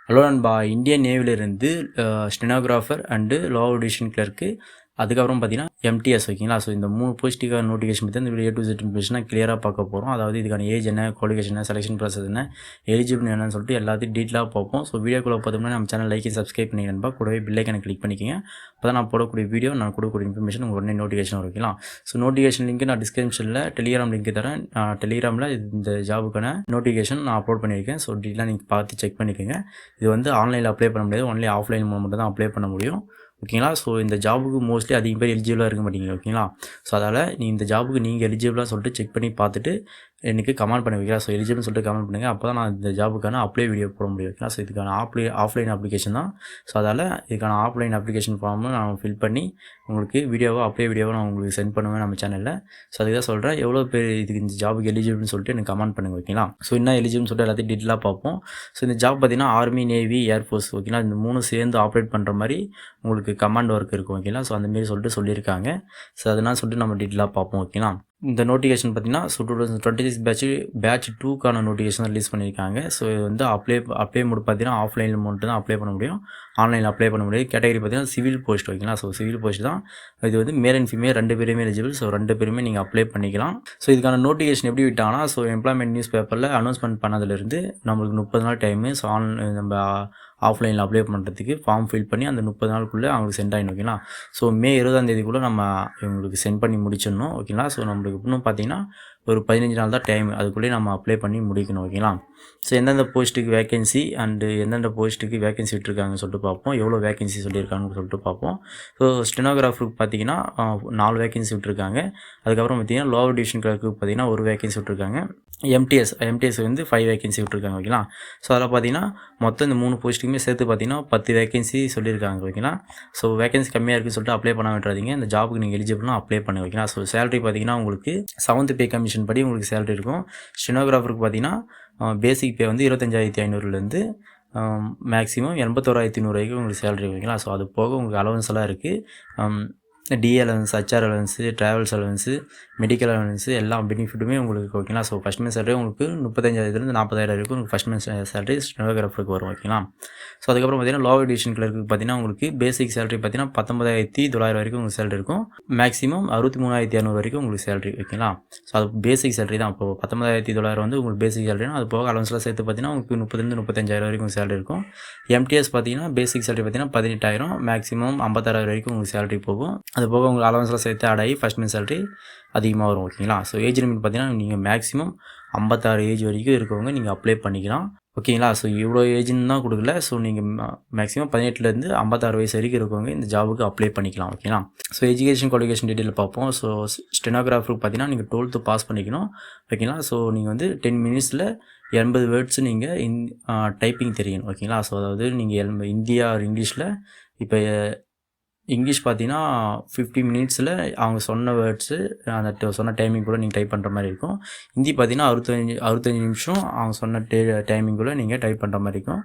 Hello நண்பா, Indian நேவிலிருந்து stenographer and lower division clerk, அதுக்கப்புறம் பார்த்தீங்கன்னா எம்டிஎஸ் ஓகேங்களா. ஸோ இந்த 3 போஸ்ட்டுக்கான நோட்டிஃபிகேஷன் பற்றி இந்த வீடியோ A to Z இன்ஃபர்மேஷனாக கிளியராக பார்க்க போகிறோம். அதாவது இதுக்கான ஏஜ் என்ன, குவாலிஃபிகேஷன் என்ன, செலெக்ஷன் ப்ராசஸ் என்ன, எலிஜிபிள் என்னன்னு சொல்லிட்டு எல்லாத்தையும் டீட்டெயிலாக பார்ப்போம். ஸோ வீடியோக்குள்ளே பார்த்தோம்னா நம்ம சேனல் லைக் சப்ஸ்கிரைப் பண்ணி நண்பா, கூடவே பெல் ஐக்கனை கிளிக் பண்ணிக்கோங்க. அப்போ தான் நான் போடக்கூடிய வீடியோ, நான் கொடுக்கக்கூடிய இன்ஃபர்மேஷன் உங்களுக்கு உடனே நோட்டிஃபிகேஷன் வரும் ஓகேங்களா. ஸோ நோட்டிஃபிகேஷன் லிங்க் நான் டிஸ்கிரிப்ஷனில் டெலிகிராம் லிங்க் தரேன். டெலிகிராமில் இந்த ஜாபுக்கான நோட்டிஃபிகேஷன் நான் அப்லோட் பண்ணியிருக்கேன். ஸோ டீட்டெயிலாக நீங்கள் பார்த்து செக் பண்ணிக்கோங்க. இது வந்து ஆன்லைனில் அப்ளை பண்ண முடியாது, ஒன்லி ஆஃப்லைன் மூலம் மட்டும் தான் அப்ளை பண்ண முடியும் ஓகேங்களா. ஸோ இந்த ஜாபுக்கு மோஸ்ட்லி அதிக பேர் எலிஜிபிளாக இருக்க மாட்டீங்க ஓகேங்களா. ஸோ அதால் இந்த ஜாபுக்கு நீங்கள் எலிஜிபிளாக சொல்லிட்டு செக் பண்ணி பார்த்துட்டு எனக்கு கமெண்ட் பண்ணி வைக்கலாம். ஸோ எலிஜிபிள்னு சொல்லிட்டு கமெண்ட் பண்ணுங்கள். அப்போ தான் நான் இந்த ஜாபுக்கான அப்ளை வீடியோ போட முடியும் ஓகேங்களா. ஸோ இதுக்கான ஆஃப்லைன் அப்ளிகேஷன் தான். ஸோ அதால் இதுக்கான ஆஃப்லைன் அப்ளிகேஷன் ஃபார்மு நான் ஃபில் பண்ணி உங்களுக்கு அப்ளை வீடியோவை நான் உங்களுக்கு சென்ட் பண்ணுவேன் நம்ம சேனலில். ஸோ அதுக்கு தான் சொல்கிறேன், எவ்வளோ பேர் இதுக்கு இந்த ஜாபுக்கு எலிஜிபிள்னு சொல்லிட்டு எனக்கு கமெண்ட் பண்ணுங்கள் ஓகேங்களா. ஸோ என்ன எலிஜிபிள்னு சொல்லிட்டு எல்லாத்தையும் டீட்டெயிலாக பார்ப்போம். ஸோ இந்த ஜாப் பார்த்தீங்கன்னா ஆர்மி, நேவி, ஏர்ஃபோர்ஸ் ஓகேங்களா. இந்த 3 சேர்ந்து ஆப்ரேட் பண்ணுற மாதிரி உங்களுக்கு கமாண்ட் ஒர்க் இருக்கும் ஓகேங்களா. ஸோ அந்தமாரி சொல்லிட்டு சொல்லியிருக்காங்க. ஸோ அதனால் சொல்லிட்டு நம்ம டீட்டெயிலாக பார்ப்போம் ஓகேங்களா. இந்த நோட்டிஃபிகேஷன் பார்த்தீங்கன்னா 2026 பேட்ச் 2க்கான நோட்டிஃபிகேஷன் ரிலீஸ் பண்ணியிருக்காங்க. ஸோ இது வந்து அப்ளை மோட் பார்த்தீங்கன்னா ஆஃப்லைனில் மட்டும் தான் அப்ளை பண்ண முடியும், ஆன்லைனில் அப்ளை பண்ண முடியாது. கேட்டகரி பார்த்தீங்கன்னா சிவில் போஸ்ட் ஓகேங்களா. ஸோ சிவில் போஸ்ட் தான் இது வந்து மேல் அண்ட் ஃபீமேல் 2 பேருமே எலிஜிபிள். ஸோ 2 பேருமே நீங்கள் அப்ளை பண்ணிக்கலாம். ஸோ இதுக்கான நோட்டிஃபிகேஷன் எப்படி விட்டாங்கன்னா, ஸோ எம்ப்ளாய்மெண்ட் நியூஸ் பேப்பரில் அனௌன்ஸ்மெண்ட் பண்ணதுலேருந்து நம்மளுக்கு 30 நாள் டைமு. ஸோ நம்ம ஆஃப்லைனில் அப்ளை பண்ணுறதுக்கு ஃபார்ம் ஃபில் பண்ணி அந்த 30 நாளுக்குள்ளே அவங்களுக்கு சென்ட் ஆகிடும் ஓகேங்களா. ஸோ மே 20ஆம் தேதிக்குள்ளே நம்ம இவங்களுக்கு சென்ட் பண்ணி முடிச்சிடணும் ஓகேங்களா. ஸோ நம்மளுக்கு இன்னும் பார்த்தீங்கன்னா ஒரு 15 நாள் தான் டைம், அதுக்குள்ளேயே நம்ம அப்ளை பண்ணி முடிக்கணும் ஓகேங்களா. ஸோ எந்தெந்த போஸ்ட்டுக்கு வேகன்சி அண்டு எந்தெந்த போஸ்ட்டுக்கு வேகன்சி விட்டுருக்காங்கன்னு சொல்லிட்டு பார்ப்போம், எவ்வளோ வேகன்சி சொல்லியிருக்காங்கன்னு சொல்லிட்டு பார்ப்போம். ஸோ ஸ்டெனோகிராஃபருக்கு பார்த்தீங்கன்னா 4 வேகன்சி விட்டுருக்காங்க. அதுக்கப்புறம் பார்த்தீங்கன்னா லோவர் டிவிஷன் கிளர்க்கு பார்த்தீங்கன்னா 1 வேகன்சி விட்டுருக்காங்க. எம்டிஎஸ் வந்து 5 வேகன்சி விட்டுருக்காங்க ஓகேங்களா. ஸோ அதில் பார்த்தீங்கன்னா மொத்தம் இந்த 3 போஸ்ட்டுக்குமே சேர்த்து பார்த்தீங்கன்னா 10 வேகன்சி சொல்லியிருக்காங்க ஓகேங்களா. ஸோ வேகன்சி கம்மியாக இருக்குன்னு சொல்லிட்டு அப்ளை பண்ண விட்டுறாதீங்க. இந்த ஜாபுக்கு நீங்கள் எலிஜிபிள்னா அப்ளை பண்ணி ஓகேங்களா. ஸோ சேலரி பார்த்தீங்கன்னா உங்களுக்கு 7th பே கமிஷன் படி உங்களுக்கு சேலரி இருக்கும். ஸ்டெனோகிராஃபருக்கு பார்த்தீங்கன்னா பேசிக் பே வந்து 25,500லேருந்து மேக்ஸிமம் 81,100 வரைக்கும் உங்களுக்கு சேலரி ஓகேங்களா. ஸோ அது போக உங்களுக்கு அலவன்ஸ் எல்லாம் இருக்குது. DA allowance, HR allowance, travels allowance, medical allowance எல்லா பெனிஃபிட்டுமே உங்களுக்கு ஓகேங்களா. ஸோ ஃபஸ்ட் மந்த் சேலரி உங்களுக்கு 35,000லேருந்து 40,000 வரைக்கும் உங்களுக்கு ஃபஸ்ட் மந்த் சேலரி ஸ்டெனோகிராஃபருக்கு வரும் ஓகேங்களா. ஸோ அதுக்கப்புறம் பார்த்தீங்கன்னா லோவர் டிவிஷன் கிளர்க்கு பார்த்தீங்கன்னா உங்களுக்கு பேசிக் சேலரி பார்த்தீங்கன்னா 19,900 வரைக்கும் உங்களுக்கு சேலரி இருக்கும். மேக்ஸிமம் 63,200 வரைக்கும் உங்களுக்கு சேலரி ஓகேங்களா. ஸோ அது பேசிக் சேலரி தான். இப்போது 19,900 வந்து உங்களுக்கு பேசிக் சேலரினா அது போக அலவன்ஸ்லாம் சேர்த்து பார்த்தீங்கன்னா உங்களுக்கு 30,000 35,000 வரைக்கும் சேலரி இருக்கும். எம்டிஎஸ் பார்த்தீங்கன்னா பேசிக் சேலரி பார்த்தீங்கன்னா 18,000, மேக்ஸிமம் 56,000 வரைக்கும் உங்களுக்கு சேலரி போகும். அது போக உங்களுக்கு அலவன்ஸ்லாம் சேர்த்து ஆட் ஆகி ஃபஸ்ட் மந்த் சேலரி அதிகமாக வரும் ஓகேங்களா. ஸோ ஏஜ் லிமிட் பார்த்தீங்கன்னா நீங்கள் மேக்ஸிமம் 56 ஏஜ் வரைக்கும் இருக்கவங்க நீங்கள் அப்ளை பண்ணிக்கலாம் ஓகேங்களா. ஸோ இவ்வளோ ஏஜ்னு தான் கொடுக்கல. ஸோ நீங்கள் மேக்ஸிமம் 18லேருந்து 56 வயசு வரைக்கும் இருக்கவங்க இந்த ஜாபுக்கு அப்ளை பண்ணிக்கலாம் ஓகேங்களா. ஸோ எஜுகேஷன் குவாலிஃபிகேஷன் டீட்டெயில் பார்ப்போம். ஸோ ஸ்டெனோகிராஃபருக்கு பார்த்தீங்கன்னா நீங்கள் 12th பாஸ் பண்ணிக்கணும் ஓகேங்களா. ஸோ நீங்கள் வந்து 10 மினிட்ஸில் 80 வேர்ட்ஸ் நீங்கள் டைப்பிங் தெரியணும் ஓகேங்களா. ஸோ அதாவது நீங்கள் இந்தியா ஆர் இங்கிலீஷில் இப்போ இங்கிலீஷ் பார்த்தீங்கன்னா 50 மினிட்ஸில் அவங்க சொன்ன வேர்ட்ஸு அந்த சொன்ன டைமிங் கூட நீங்கள் டைப் பண்ணுற மாதிரி இருக்கும். ஹிந்தி பார்த்தீங்கன்னா 65 நிமிஷம் அவங்க சொன்ன டைமிங் கூட நீங்கள் டைப் பண்ணுற மாதிரி இருக்கும்.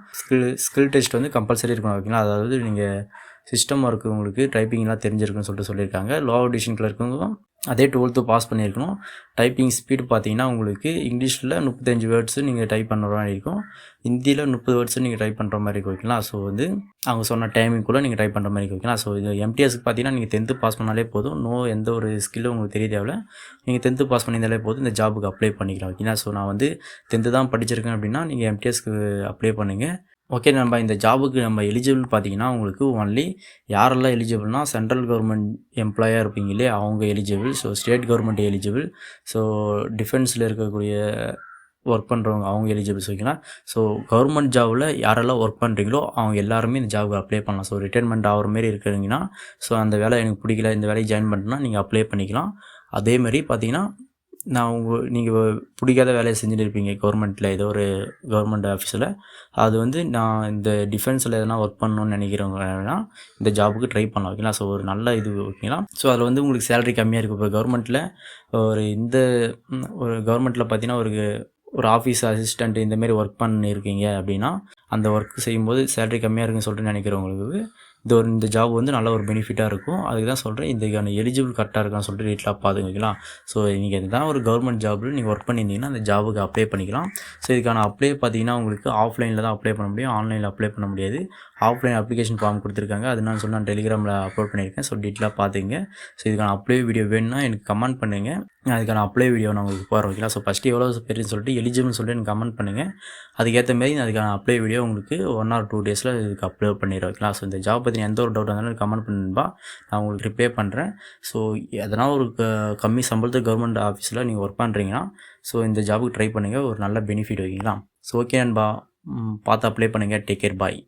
ஸ்கில் டெஸ்ட் வந்து கம்பல்சரி இருக்கணும் ஓகேங்களா. அதாவது நீங்கள் சிஸ்டம் ஒர்க்கு உங்களுக்கு டைப்பிங்லாம் தெரிஞ்சிருக்குன்னு சொல்லியிருக்காங்க. லோவர் டிவிஷன் கிளர்க்கும் அதே 12th பாஸ் பண்ணியிருக்கணும். டைப்பிங் ஸ்பீடு பார்த்தீங்கன்னா உங்களுக்கு இங்கிலீஷில் 35 வேர்ட்ஸு நீங்கள் டைப் பண்ணுற மாதிரி இருக்கும், ஹிந்தியில் 30 வேர்ட்ஸு நீங்கள் டைப் பண்ணுற மாதிரி இருக்கும் ஓகேங்களா. ஸோ வந்து அவங்க சொன்ன டைமிங் கூட நீங்கள் டைப் பண்ணுற மாதிரி இருக்கும் ஓகேங்களா. ஸோ இது எம்டிஎஸ்க்கு பார்த்தீங்கன்னா நீங்கள் 10th பாஸ் பண்ணாலே போதும், எந்த ஒரு ஸ்கில்லும் உங்களுக்கு தெரிய தேவையில்ல. நீங்கள் 10th பாஸ் பண்ணியிருந்தாலே போதும், இந்த ஜாபுக்கு அப்ளை பண்ணிக்கலாம் ஓகேங்களா. ஸோ நான் வந்து 10th தான் படிச்சிருக்கேன் அப்படின்னா நீங்கள் எம்டிஎஸ்க்கு அப்ளை பண்ணுங்கள் ஓகே. நம்ம இந்த ஜாபுக்கு நம்ம எலிஜிபிள் பார்த்தீங்கன்னா உங்களுக்கு ஒன்லி யாரெல்லாம் எலிஜிபிள்னா சென்ட்ரல் கவர்மெண்ட் எம்ப்ளாயாக இருப்பீங்களே அவங்க eligible. So state government eligible. So டிஃபென்ஸில் இருக்கக்கூடிய ஒர்க் பண்ணுறவங்க அவங்க எலிஜிபிள்ஸ் ஓகேங்களா. ஸோ கவர்மெண்ட் ஜாபில் யாரெல்லாம் ஒர்க் பண்ணுறீங்களோ அவங்க எல்லாருமே இந்த ஜாபுக்கு அப்ளை பண்ணலாம். ஸோ ரிட்டைர்மெண்ட் ஆகிற மாரி இருக்கிறீங்கன்னா, ஸோ அந்த வேலை எனக்கு பிடிக்கல, இந்த வேலையை ஜாயின் பண்ணுறேன்னா நீங்கள் அப்ளை பண்ணிக்கலாம். அதேமாதிரி பார்த்தீங்கன்னா நீங்கள் பிடிக்காத வேலையை செஞ்சுட்டு இருப்பீங்க கவர்மெண்ட்டில், ஏதோ ஒரு கவர்மெண்ட் ஆஃபீஸில், அது வந்து நான் இந்த டிஃபென்ஸில் எதனா ஒர்க் பண்ணணும்னு நினைக்கிறவங்கன்னா இந்த ஜாபுக்கு ட்ரை பண்ணலாம் ஓகேங்களா. ஸோ ஒரு நல்ல இது ஓகேங்களா. ஸோ அதில் வந்து உங்களுக்கு சேலரி கம்மியாக இருக்கும். இப்போ கவர்மெண்ட்டில் ஒரு கவர்மெண்ட்டில் பார்த்தீங்கன்னா ஒரு ஆஃபீஸ் அசிஸ்டண்ட் இந்தமாரி ஒர்க் பண்ணியிருக்கீங்க அப்படின்னா அந்த ஒர்க் செய்யும்போது சேலரி கம்மியாக இருக்குன்னு சொல்லிட்டு நினைக்கிறவங்களுக்கு இந்த ஜாப் வந்து நல்ல ஒரு பெனிஃபிட்டாக இருக்கும். அதுக்கு தான் சொல்கிறேன், இதுக்கான எலிஜிபிள் கரெக்டாக இருக்கான்னு சொல்லிட்டு டீட்டெயிலாக பார்த்துக்கலாம். ஸோ நீங்கள் எதாவது ஒரு கவர்மெண்ட் ஜாபில் நீங்கள் ஒர்க் பண்ணியிருந்தீங்கன்னா அந்த ஜாபுக்கு அப்ளை பண்ணிக்கலாம். ஸோ இதுக்கான அப்ளை பார்த்தீங்கன்னா உங்களுக்கு ஆஃப்லைனில் தான் அப்ளை பண்ண முடியும், ஆன்லைனில் அப்ளை பண்ண முடியாது. ஆஃப்லைன் அப்ளிகேஷன் ஃபார்ம் கொடுத்துருக்காங்க, அது நான் சொன்னால் டெலிகிராமில் அப்லோட் பண்ணியிருக்கேன். ஸோ டீட்டெயிலாக பார்த்துங்க. ஸோ இதுக்கான அப்ளை வீடியோ வேணும்னா எனக்கு கமெண்ட் பண்ணுங்கள், அதுக்கான அப்ளை வீடியோ நான் உங்களுக்கு போகிறேன். ஓகேங்களா? ஸோ ஃபஸ்ட்டு எவ்வளோ பேருன்னு சொல்லிட்டு எலிஜிபிள்னு சொல்லிட்டு எனக்கு கமெண்ட் பண்ணுங்கள். அதுக்கேற்ற மாரி அதுக்கான அப்ளை வீடியோ உங்களுக்கு 1 or 2 டேஸில் இதுக்கு அப்லோட் பண்ணிடுறேன். ஓகேங்களா? ஸோ இந்த ஜாப் பற்றி எந்த ஒரு டவுட் இருந்தாலும் கமெண்ட் பண்ணுன்பா, நான் உங்களுக்கு ரிப்ளை பண்ணுறேன். ஸோ எதனா ஒரு கம்மி சம்பளத்துக்கு கவர்மெண்ட் ஆஃபீஸில் நீங்கள் ஒர்க் பண்ணுறீங்கன்னா ஸோ இந்த ஜாபுக்கு ட்ரை பண்ணுங்கள், ஒரு நல்ல பெனிஃபிட். ஓகேங்களா? ஸோ ஓகே நண்பா, பார்த்து அப்ளை பண்ணுங்கள். டேக் கேர், பாய்.